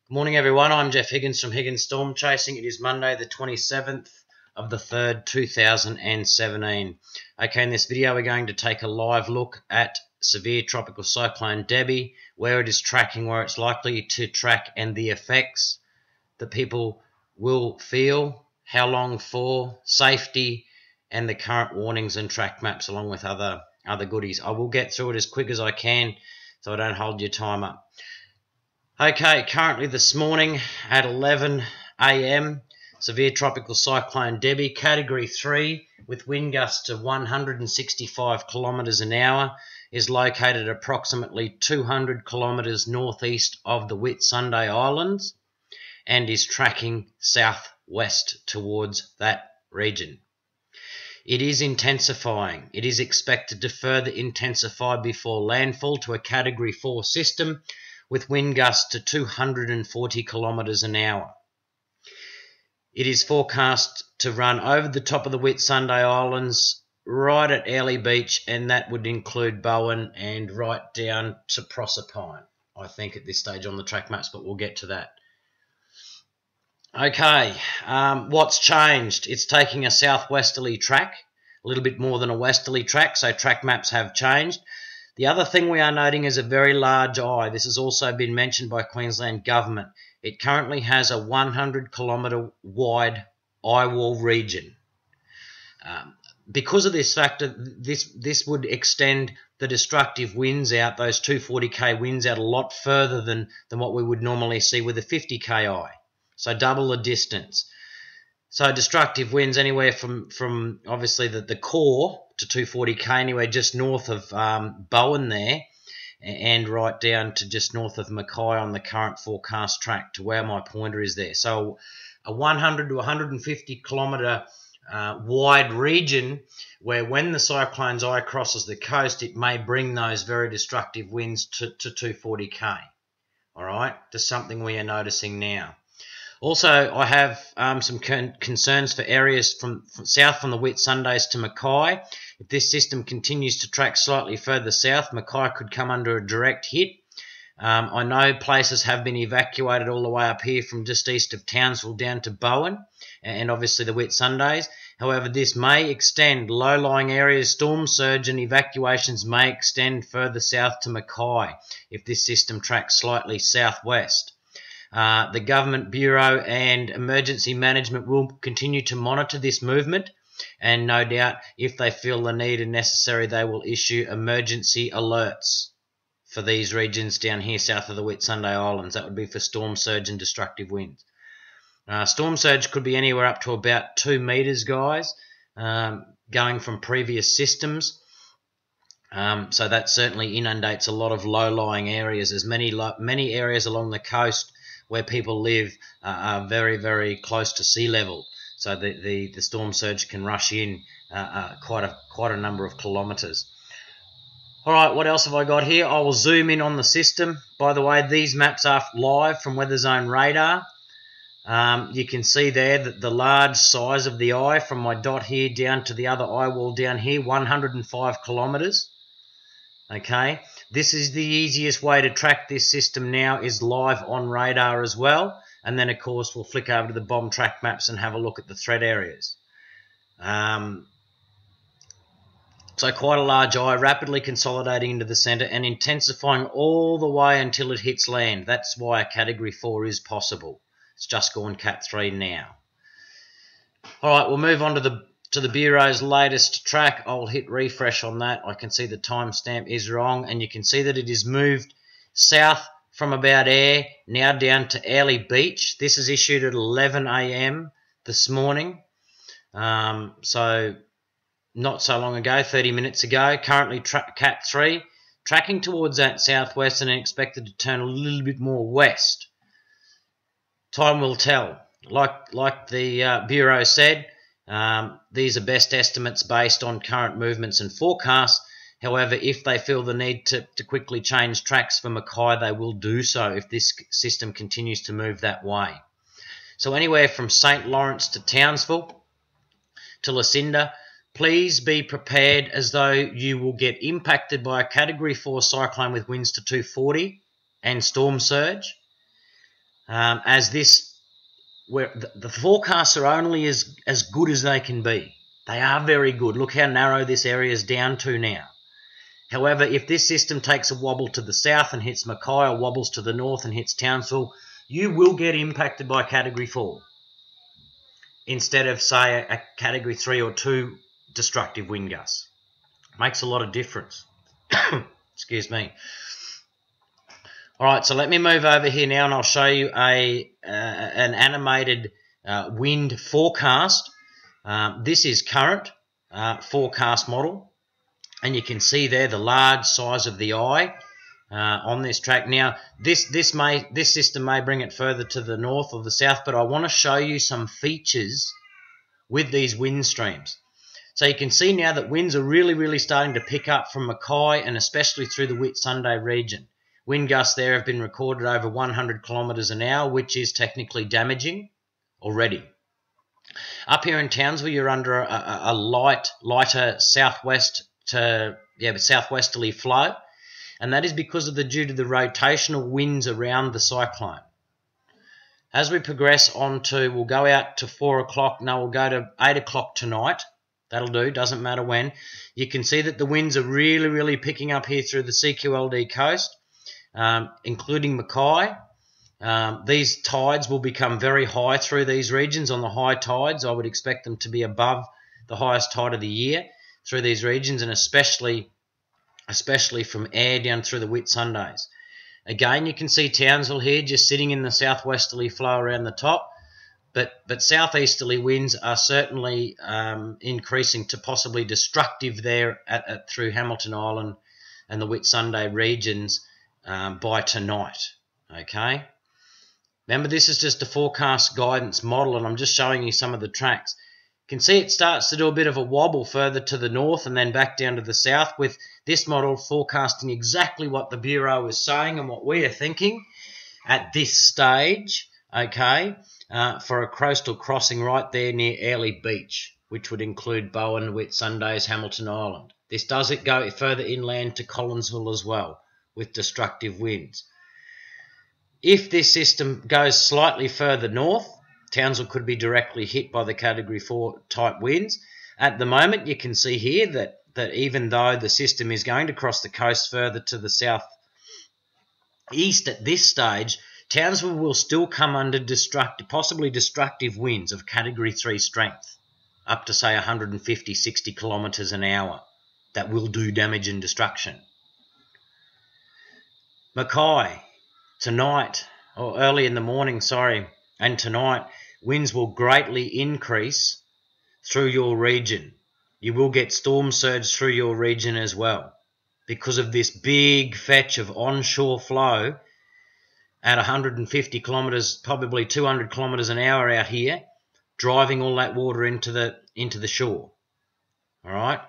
Good morning, everyone. I'm Jeff Higgins from Higgins Storm Chasing. It is Monday, the 27th of the 3rd, 2017. Okay, in this video, we're going to take a live look at severe tropical cyclone Debbie, where it is tracking, where it's likely to track, and the effects that people will feel, how long for, safety, and the current warnings and track maps, along with other goodies. I will get through it as quick as I can so I don't hold your time up. Okay, currently this morning at 11 a.m, severe tropical cyclone Debbie, Category 3, with wind gusts of 165 kilometres an hour, is located approximately 200 kilometres northeast of the Whitsunday Islands and is tracking southwest towards that region. It is intensifying. It is expected to further intensify before landfall to a Category 4 system, with wind gusts to 240 kilometres an hour. It is forecast to run over the top of the Whitsunday Islands, right at Airlie Beach, and that would include Bowen and right down to Proserpine, I think, at this stage on the track maps, but we'll get to that. Okay, what's changed? It's taking a southwesterly track, a little bit more than a westerly track, so track maps have changed. The other thing we are noting is a very large eye. This has also been mentioned by Queensland Government. It currently has a 100 kilometre wide eye wall region. Because of this factor, this would extend the destructive winds out, those 240k winds out, a lot further than what we would normally see with a 50k eye. So double the distance. So destructive winds anywhere from obviously the core to 240k, anywhere just north of Bowen there, and right down to just north of Mackay on the current forecast track to where my pointer is there. So a 100 to 150 kilometre wide region where when the cyclone's eye crosses the coast, it may bring those very destructive winds to 240k. All right, just something we are noticing now. Also, I have some concerns for areas from south from the Whitsundays to Mackay. If this system continues to track slightly further south, Mackay could come under a direct hit. I know places have been evacuated all the way up here from just east of Townsville down to Bowen and obviously the Whitsundays. However, this may extend low-lying areas, storm surge and evacuations may extend further south to Mackay if this system tracks slightly southwest. The Government Bureau and Emergency Management will continue to monitor this movement, and no doubt if they feel the need and necessary, they will issue emergency alerts for these regions down here south of the Whitsunday Islands. That would be for storm surge and destructive winds. Storm surge could be anywhere up to about 2 metres, guys, going from previous systems. So that certainly inundates a lot of low-lying areas. There's many areas along the coast where people live are very, very close to sea level. So the storm surge can rush in quite a number of kilometres. All right, what else have I got here? I will zoom in on the system. By the way, these maps are live from Weather Zone Radar. You can see there that the large size of the eye from my dot here down to the other eye wall down here, 105 kilometres. Okay, this is the easiest way to track this system now, is live on radar as well. And then, of course, we'll flick over to the bomb track maps and have a look at the threat areas. So quite a large eye, rapidly consolidating into the centre and intensifying all the way until it hits land. That's why a Category 4 is possible. It's just gone Cat 3 now. All right, we'll move on to the Bureau's latest track. I'll hit refresh on that. I can see the timestamp is wrong, and you can see that it is moved south from about Ayr, now down to Airlie Beach. This is issued at 11 a.m. this morning, so not so long ago, 30 minutes ago. Currently Cat 3, tracking towards that southwest and expected to turn a little bit more west. Time will tell. Like the Bureau said, these are best estimates based on current movements and forecasts. However, if they feel the need to quickly change tracks for Mackay, they will do so if this system continues to move that way. So anywhere from St. Lawrence to Townsville to Lucinda, please be prepared as though you will get impacted by a Category 4 cyclone with winds to 240 and storm surge. as this, where the forecasts are only as good as they can be. They are very good. Look how narrow this area is down to now. However, if this system takes a wobble to the south and hits Mackay, or wobbles to the north and hits Townsville, you will get impacted by Category 4 instead of, say, a Category 3 or 2 destructive wind gusts. Makes a lot of difference. Excuse me. All right, so let me move over here now and I'll show you an animated wind forecast. This is current forecast model, and you can see there the large size of the eye on this track. Now, this system may bring it further to the north or the south, but I want to show you some features with these wind streams. So you can see now that winds are really starting to pick up from Mackay and especially through the Whitsunday region. Wind gusts there have been recorded over 100 kilometres an hour, which is technically damaging already. Up here in Townsville, you're under a lighter southwesterly flow, and that is because of due to the rotational winds around the cyclone. As we progress on to, we'll go out to 4 o'clock, no, we'll go to 8 o'clock tonight. That'll do, doesn't matter when. You can see that the winds are really picking up here through the CQLD coast, including Mackay. These tides will become very high through these regions. On the high tides, I would expect them to be above the highest tide of the year through these regions, and especially from Ayr down through the Whitsundays. Again, you can see Townsville here just sitting in the southwesterly flow around the top, but southeasterly winds are certainly increasing to possibly destructive there through Hamilton Island and the Whitsunday regions by tonight. Okay. Remember, this is just a forecast guidance model, and I'm just showing you some of the tracks. You can see it starts to do a bit of a wobble further to the north and then back down to the south, with this model forecasting exactly what the Bureau is saying and what we are thinking at this stage, okay, for a coastal crossing right there near Airlie Beach, which would include Bowen, Whitsundays, Hamilton Island. This does go further inland to Collinsville as well, with destructive winds. If this system goes slightly further north, Townsville could be directly hit by the Category 4 type winds. At the moment, you can see here that even though the system is going to cross the coast further to the south east at this stage, Townsville will still come under possibly destructive winds of Category 3 strength, up to say 150-60 kilometres an hour, that will do damage and destruction. Mackay, tonight, or early in the morning, and tonight, winds will greatly increase through your region. You will get storm surge through your region as well because of this big fetch of onshore flow at 150 kilometres, probably 200 kilometres an hour out here, driving all that water into the shore. All right.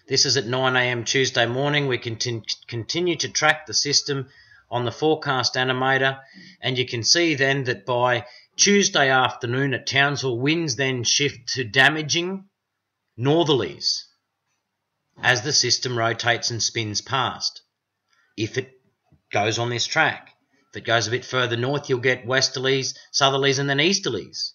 This is at 9 a.m. Tuesday morning. We continue to track the system on the forecast animator, and you can see then that by Tuesday afternoon at Townsville, winds then shift to damaging northerlies as the system rotates and spins past, if it goes on this track. If it goes a bit further north, you'll get westerlies, southerlies, and then easterlies.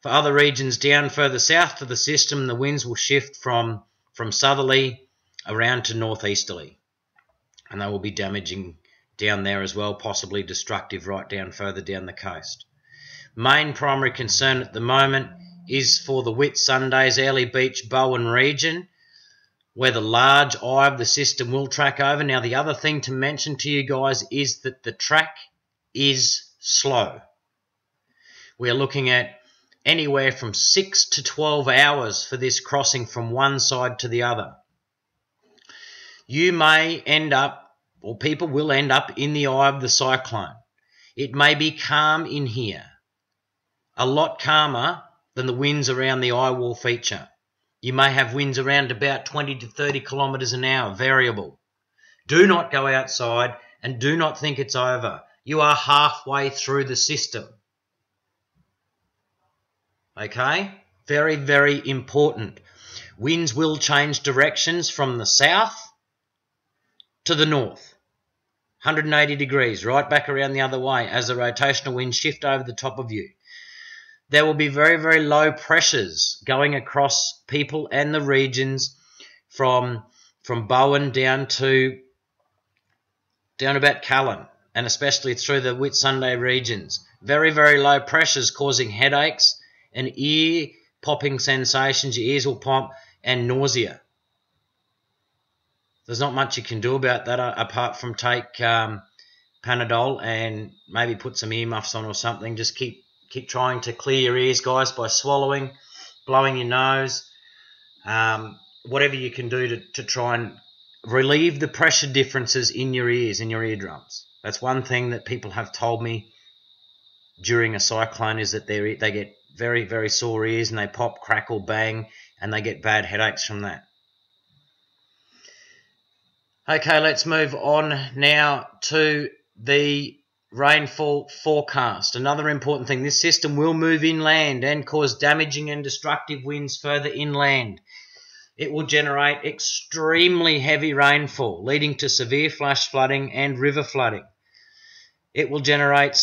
For other regions down further south for the system, the winds will shift from southerly around to northeasterly, and they will be damaging down there as well, possibly destructive right down further down the coast. Main primary concern at the moment is for the Whitsundays, Airlie Beach, Bowen region, where the large eye of the system will track over. Now, the other thing to mention to you guys is that the track is slow. We are looking at anywhere from 6 to 12 hours for this crossing from one side to the other. You may end up, or people will end up, in the eye of the cyclone. It may be calm in here, a lot calmer than the winds around the eye wall feature. You may have winds around about 20 to 30 kilometres an hour, variable. Do not go outside and do not think it's over. You are halfway through the system. Okay? Very, very important. Winds will change directions from the south to the north. 180 degrees, right back around the other way as the rotational winds shift over the top of you. There will be very, very low pressures going across people and the regions from Bowen down about Cullen, and especially through the Whitsunday regions. Very, very low pressures causing headaches and ear-popping sensations. Your ears will pop, and nausea. There's not much you can do about that apart from take Panadol and maybe put some earmuffs on or something. Just keep trying to clear your ears, guys, by swallowing, blowing your nose, whatever you can do to try and relieve the pressure differences in your ears, in your eardrums. That's one thing that people have told me during a cyclone, is that they get very, very sore ears and they pop, crackle, bang, and they get bad headaches from that. Okay, let's move on now to the rainfall forecast. Another important thing, this system will move inland and cause damaging and destructive winds further inland. It will generate extremely heavy rainfall, leading to severe flash flooding and river flooding. It will generate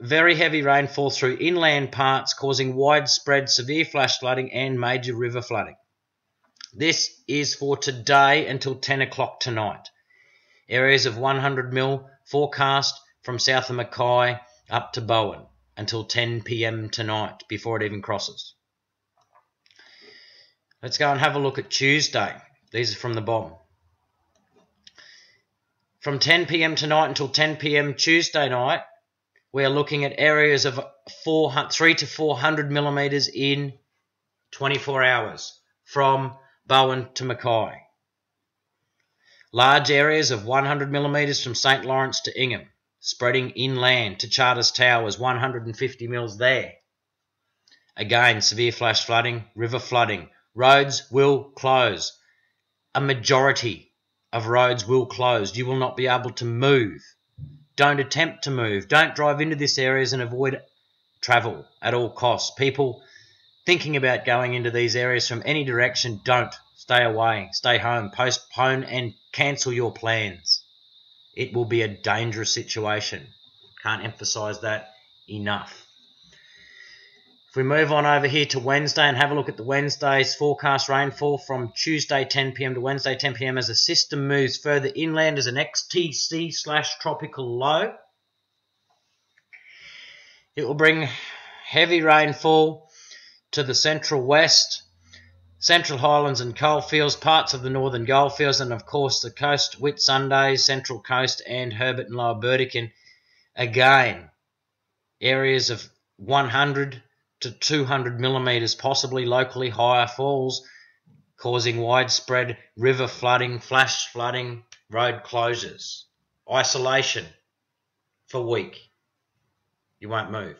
very heavy rainfall through inland parts, causing widespread severe flash flooding and major river flooding. This is for today until 10 o'clock tonight. Areas of 100 mil forecast from south of Mackay up to Bowen until 10 p.m. tonight, before it even crosses. Let's go and have a look at Tuesday. These are from the bottom. From 10 p.m. tonight until 10 p.m. Tuesday night, we are looking at areas of 3 to 400 millimetres in 24 hours from Bowen to Mackay. Large areas of 100 millimetres from St Lawrence to Ingham, spreading inland to Charters Towers, 150 mils there. Again, severe flash flooding, river flooding. Roads will close. A majority of roads will close. You will not be able to move. Don't attempt to move. Don't drive into these areas, and avoid travel at all costs. People thinking about going into these areas from any direction, don't. Stay away. Stay home. Postpone and cancel your plans. It will be a dangerous situation. Can't emphasise that enough. If we move on over here to Wednesday and have a look at the Wednesday's forecast rainfall from Tuesday 10 p.m. to Wednesday 10 p.m. as the system moves further inland as an XTC/tropical low. It will bring heavy rainfall to the central west, Central Highlands and coalfields, parts of the northern goldfields, and of course the coast, Whitsunday, Central Coast, and Herbert and Lower Burdekin. Again, areas of 100 to 200 millimetres, possibly locally higher falls, causing widespread river flooding, flash flooding, road closures. Isolation for a week. You won't move.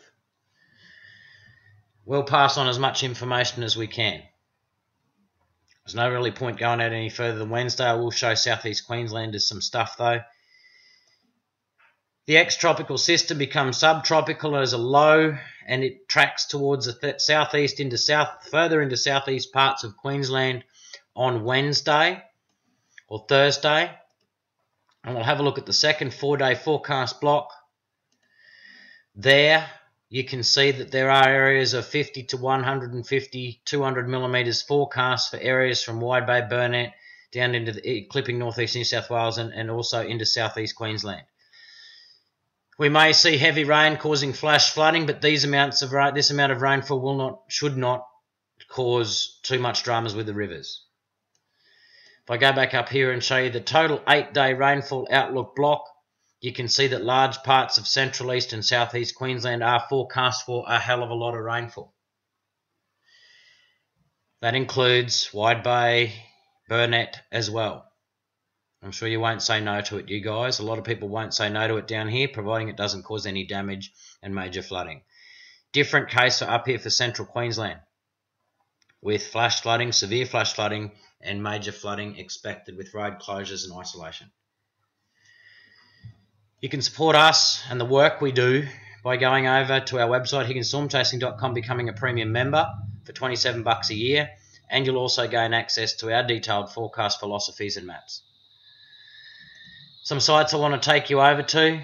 We'll pass on as much information as we can. There's no really point going out any further than Wednesday. I will show southeast Queenslanders some stuff though. The ex-tropical system becomes subtropical as a low, and it tracks towards the southeast further into southeast parts of Queensland on Wednesday or Thursday. And we'll have a look at the second 4-day forecast block. There you can see that there are areas of 50 to 150, 200 millimetres forecast for areas from Wide Bay, Burnett, down into clipping northeast New South Wales and also into southeast Queensland. We may see heavy rain causing flash flooding, but this amount of rainfall should not cause too much dramas with the rivers. If I go back up here and show you the total 8-day rainfall outlook block, you can see that large parts of central, east and southeast Queensland are forecast for a hell of a lot of rainfall. That includes Wide Bay, Burnett as well. I'm sure you won't say no to it, you guys. A lot of people won't say no to it down here, providing it doesn't cause any damage and major flooding. Different case up here for central Queensland, with flash flooding, severe flash flooding and major flooding expected with road closures and isolation. You can support us and the work we do by going over to our website, higginsstormchasing.com, becoming a premium member for $27 a year, and you'll also gain access to our detailed forecast philosophies and maps. Some sites I want to take you over to: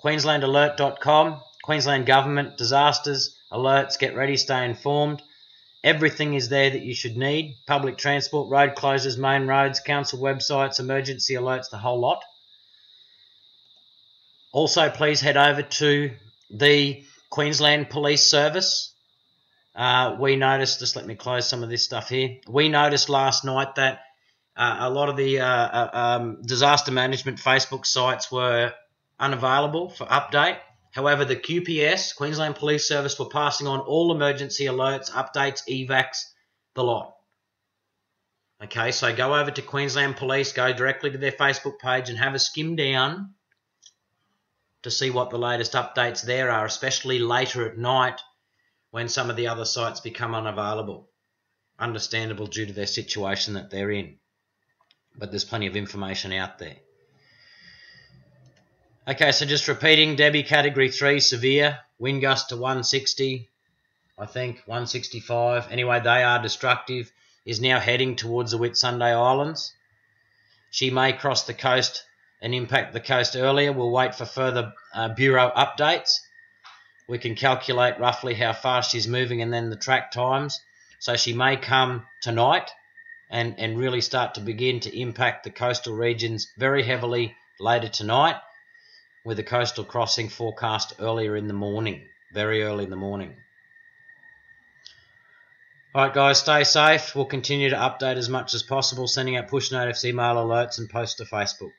queenslandalert.com, Queensland Government, disasters, alerts, get ready, stay informed. Everything is there that you should need. Public transport, road closures, main roads, council websites, emergency alerts, the whole lot. Also, please head over to the Queensland Police Service. We noticed, just let me close some of this stuff here. We noticed last night that a lot of the disaster management Facebook sites were unavailable for update. However, the QPS, Queensland Police Service, were passing on all emergency alerts, updates, evacs, the lot. Okay, so go over to Queensland Police, go directly to their Facebook page and have a skim down to see what the latest updates there are, especially later at night when some of the other sites become unavailable. Understandable due to their situation that they're in. But there's plenty of information out there. Okay, so just repeating, Debbie Category 3, severe, wind gust to 160, I think, 165. Anyway, they are destructive, is now heading towards the Whitsunday Islands. She may cross the coast and impact the coast earlier. We'll wait for further Bureau updates. We can calculate roughly how fast she's moving and then the track times. So she may come tonight and really start to begin to impact the coastal regions very heavily later tonight, with a coastal crossing forecast earlier in the morning, very early in the morning. Alright guys, stay safe. We'll continue to update as much as possible, sending out push notice, email alerts and posts to Facebook.